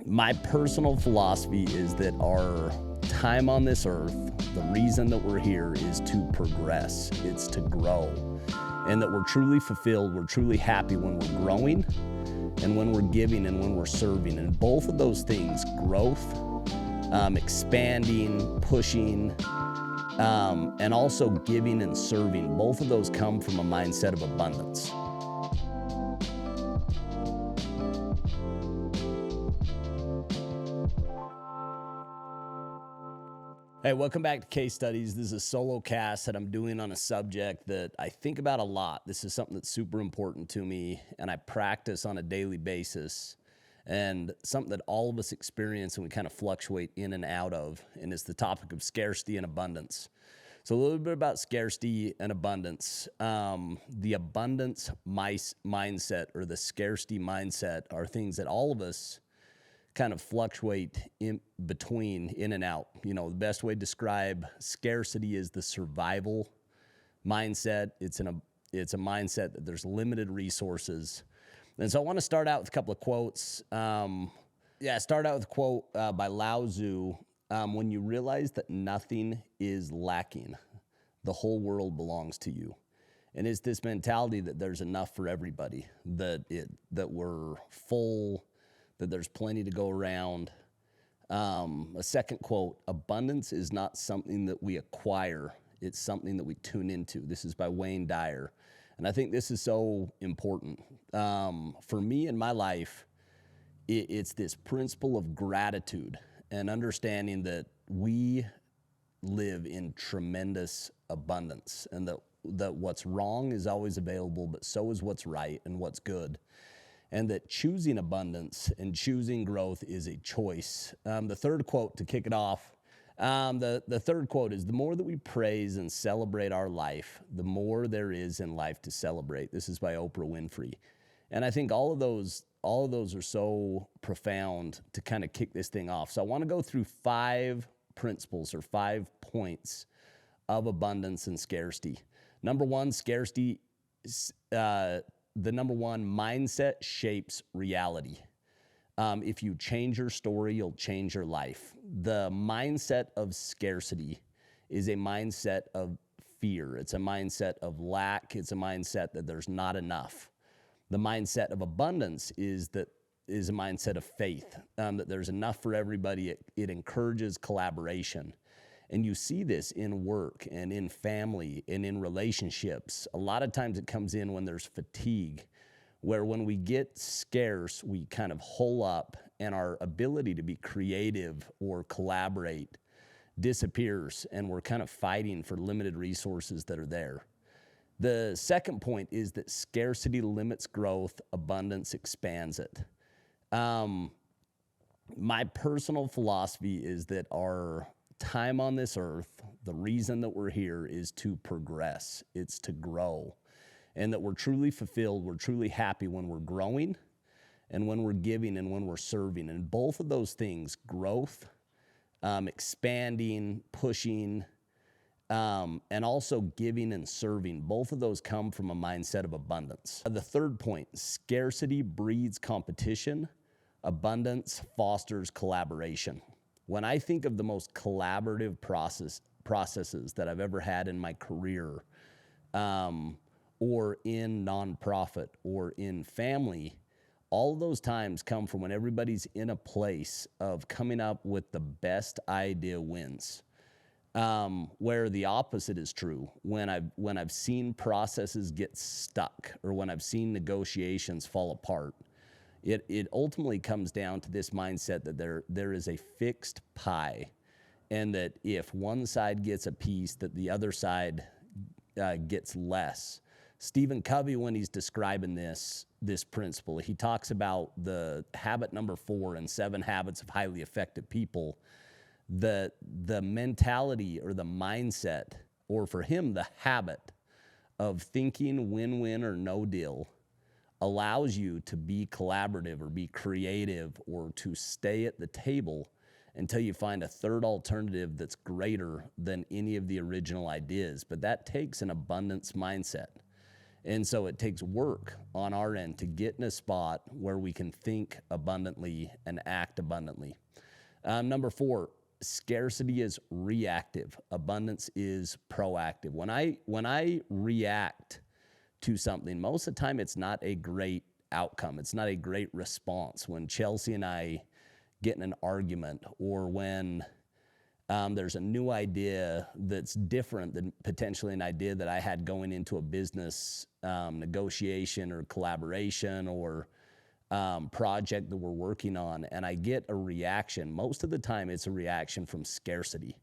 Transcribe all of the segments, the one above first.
My personal philosophy is that our time on this earth, the reason that we're here is to progress, it's to grow, and that we're truly fulfilled, we're truly happy when we're growing and when we're giving and when we're serving. And both of those things, growth, expanding, pushing, and also giving and serving, both of those come from a mindset of abundance. Hey, welcome back to Case Studies. This is a solo cast that I'm doing on a subject that I think about a lot. This is something that's super important to me, and I practice on a daily basis, and something that all of us experience and we kind of fluctuate in and out of, and it's the topic of scarcity and abundance. So a little bit about scarcity and abundance. The abundance mindset or the scarcity mindset are things that all of us kind of fluctuate in between, in and out. You know, the best way to describe scarcity is the survival mindset. It's a mindset that there's limited resources. And so I want to start out with a couple of quotes. Start out with a quote by Lao Tzu. When you realize that nothing is lacking, the whole world belongs to you. And it's this mentality that there's enough for everybody, that we're full, that there's plenty to go around. A second quote, abundance is not something that we acquire, it's something that we tune into. This is by Dyer. And I think this is so important. For me in my life, it's this principle of gratitude and understanding that we live in tremendous abundance, and that what's wrong is always available, but so is what's right and what's good. And that choosing abundance and choosing growth is a choice. The third quote to kick it off, the third quote is, the more that we praise and celebrate our life, the more there is in life to celebrate. This is by Oprah Winfrey. And I think all of those are so profound to kind of kick this thing off. So I want to go through 5 principles or 5 points of abundance and scarcity. Number one, scarcity, the number one, mindset shapes reality. If you change your story, you'll change your life. The mindset of scarcity is a mindset of fear. It's a mindset of lack. It's a mindset that there's not enough. The mindset of abundance is a mindset of faith, that there's enough for everybody. It encourages collaboration. And you see this in work and in family and in relationships. A lot of times it comes in when there's fatigue, where when we get scarce, we kind of hole up and our ability to be creative or collaborate disappears, and we're kind of fighting for limited resources that are there. The second point is that scarcity limits growth, abundance expands it. My personal philosophy is that our time on this earth, the reason that we're here is to progress, it's to grow, and that we're truly fulfilled, we're truly happy when we're growing and when we're giving and when we're serving. And both of those things, growth, expanding, pushing, and also giving and serving, both of those come from a mindset of abundance. The third point, scarcity breeds competition, abundance fosters collaboration. When I think of the most collaborative processes that I've ever had in my career, or in nonprofit or in family, all of those times come from when everybody's in a place of coming up with the best idea wins. Where the opposite is true, when I've seen processes get stuck or when I've seen negotiations fall apart, it ultimately comes down to this mindset that there is a fixed pie, and that if one side gets a piece, that the other side gets less. Stephen Covey, when he's describing this principle, he talks about the habit number 4 in 7 Habits of Highly Effective People. The mentality or the mindset, or for him, the habit of thinking win-win or no deal allows you to be collaborative or be creative or to stay at the table until you find a third alternative that's greater than any of the original ideas. But that takes an abundance mindset. And so it takes work on our end to get in a spot where we can think abundantly and act abundantly. Number 4, scarcity is reactive. Abundance is proactive. When I react to something, most of the time it's not a great outcome. It's not a great response. When Chelsea and I get in an argument, or when there's a new idea that's different than potentially an idea that I had going into a business negotiation or collaboration or project that we're working on, and I get a reaction. Most of the time, it's a reaction from scarcity.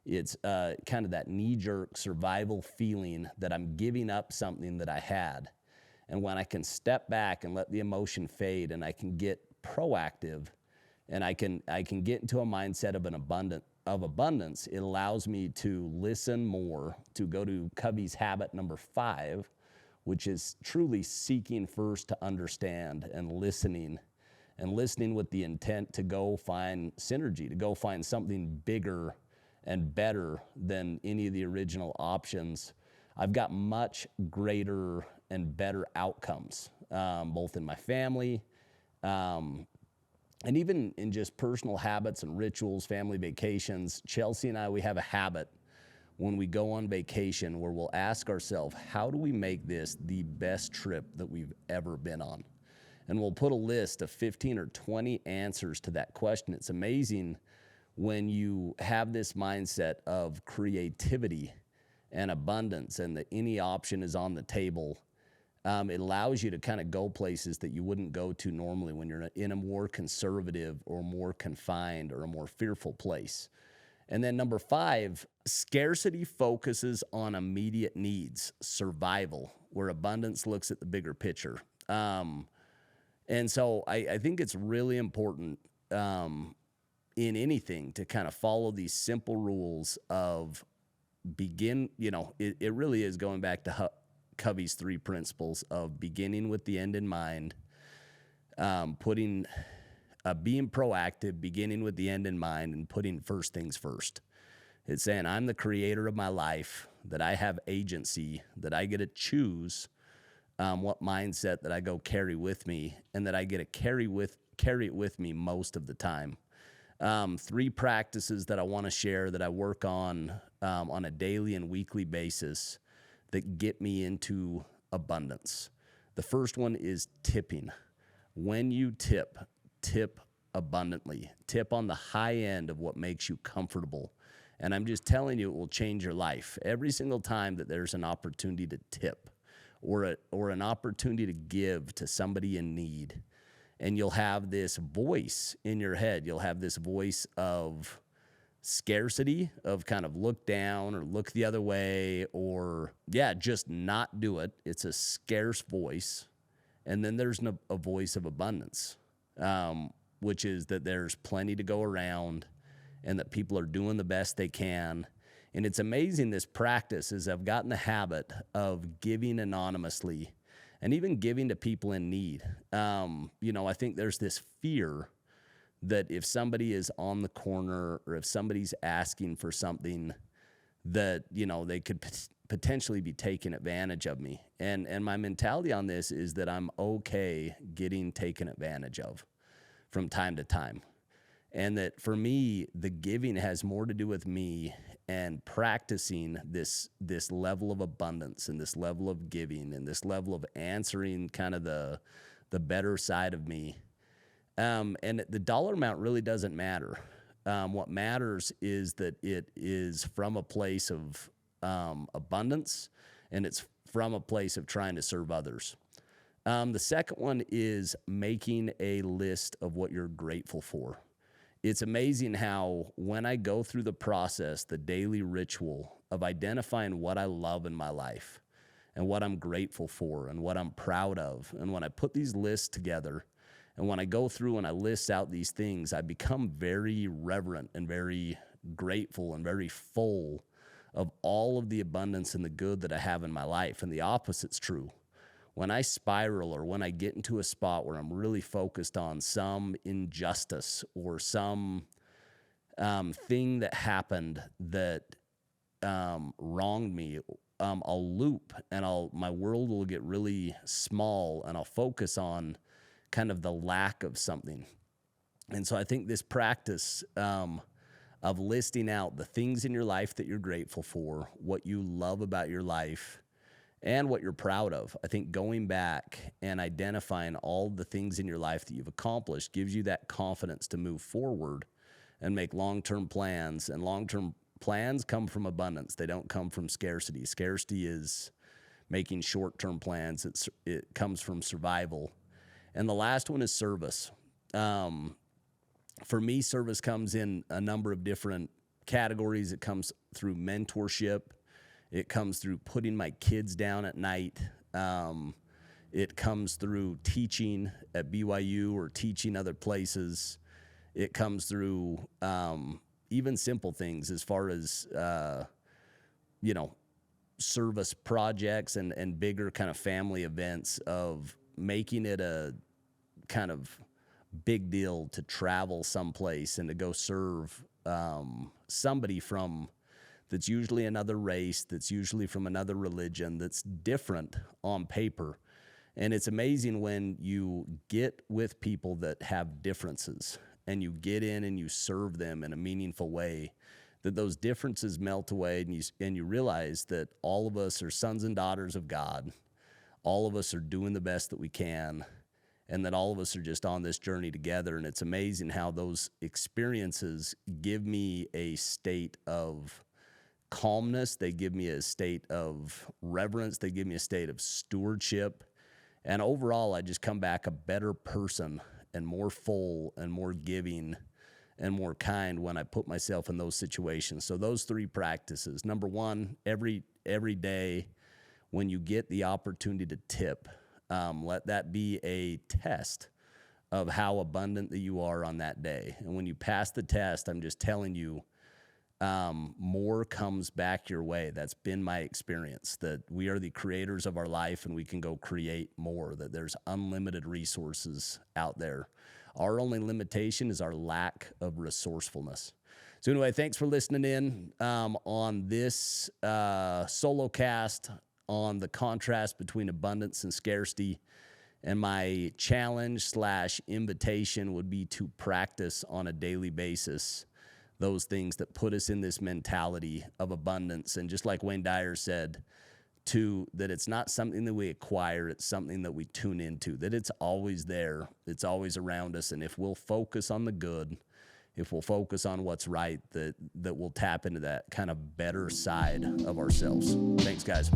It's kind of that knee-jerk survival feeling that I'm giving up something that I had. And when I can step back and let the emotion fade, and I can get proactive, and I can get into a mindset of abundance, it allows me to listen more, to go to Covey's habit number 5, which is truly seeking first to understand and listening with the intent to go find synergy, to go find something bigger and better than any of the original options. I've got much greater and better outcomes, both in my family, and even in just personal habits and rituals, family vacations. Chelsea and I, we have a habit when we go on vacation where we'll ask ourselves, how do we make this the best trip that we've ever been on? And we'll put a list of 15 or 20 answers to that question. It's amazing when you have this mindset of creativity and abundance, and that any option is on the table. It allows you to kind of go places that you wouldn't go to normally when you're in a more conservative or more confined or a more fearful place. And then number 5, scarcity focuses on immediate needs, survival, where abundance looks at the bigger picture. And so I think it's really important in anything to kind of follow these simple rules of it really is going back to Covey's 3 principles of beginning with the end in mind, being proactive, beginning with the end in mind, and putting first things first. It's saying I'm the creator of my life, that I have agency, that I get to choose what mindset that I go carry with me, and that I get to carry it with me most of the time. 3 practices that I want to share that I work on a daily and weekly basis that get me into abundance. The first one is tipping. When you tip abundantly. Tip on the high end of what makes you comfortable. And I'm just telling you, it will change your life. Every single time that there's an opportunity to tip or an opportunity to give to somebody in need, and you'll have this voice in your head. You'll have this voice of scarcity, of kind of look down or look the other way, or just not do it. It's a scarce voice. And then there's a voice of abundance, which is that there's plenty to go around and that people are doing the best they can. And it's amazing, this practice, is I've gotten the habit of giving anonymously and even giving to people in need. I think there's this fear that if somebody is on the corner or if somebody's asking for something, that, they could potentially be taking advantage of me. And my mentality on this is that I'm okay getting taken advantage of from time to time. And that for me, the giving has more to do with me and practicing this level of abundance and this level of giving and this level of answering kind of the better side of me. And the dollar amount really doesn't matter. What matters is that it is from a place of abundance, and it's from a place of trying to serve others. The second one is making a list of what you're grateful for. It's amazing how when I go through the process, the daily ritual of identifying what I love in my life and what I'm grateful for and what I'm proud of, and when I put these lists together, and when I go through and I list out these things, I become very reverent and very grateful and very full of all of the abundance and the good that I have in my life. And the opposite's true. When I spiral or when I get into a spot where I'm really focused on some injustice or some thing that happened that wronged me I'll loop and my world will get really small, and I'll focus on kind of the lack of something. And so I think this practice of listing out the things in your life that you're grateful for, what you love about your life, and what you're proud of. I think going back and identifying all the things in your life that you've accomplished gives you that confidence to move forward and make long-term plans. And long-term plans come from abundance. They don't come from scarcity. Scarcity is making short-term plans. It comes from survival. And the last one is service. For me, service comes in a number of different categories. It comes through mentorship. It comes through putting my kids down at night. It comes through teaching at BYU or teaching other places. It comes through even simple things as far as, service projects and bigger kind of family events, of making it a kind of big deal to travel someplace and to go serve somebody that's usually another race, that's usually from another religion, that's different on paper. And it's amazing when you get with people that have differences and you get in and you serve them in a meaningful way, that those differences melt away, and you realize that all of us are sons and daughters of God. All of us are doing the best that we can, and that all of us are just on this journey together. And it's amazing how those experiences give me a state of calmness. They give me a state of reverence. They give me a state of stewardship. And overall, I just come back a better person and more full and more giving and more kind when I put myself in those situations. So those three practices. Number one, every day when you get the opportunity to tip, let that be a test of how abundant that you are on that day. And when you pass the test, I'm just telling you, more comes back your way. That's been my experience, that we are the creators of our life and we can go create more, that there's unlimited resources out there. Our only limitation is our lack of resourcefulness. So anyway, thanks for listening in on this solo cast on the contrast between abundance and scarcity. And my challenge / invitation would be to practice on a daily basis those things that put us in this mentality of abundance. And just like Wayne Dyer said, that it's not something that we acquire, it's something that we tune into, that it's always there, it's always around us. And if we'll focus on the good, if we'll focus on what's right, that we'll tap into that kind of better side of ourselves. Thanks, guys.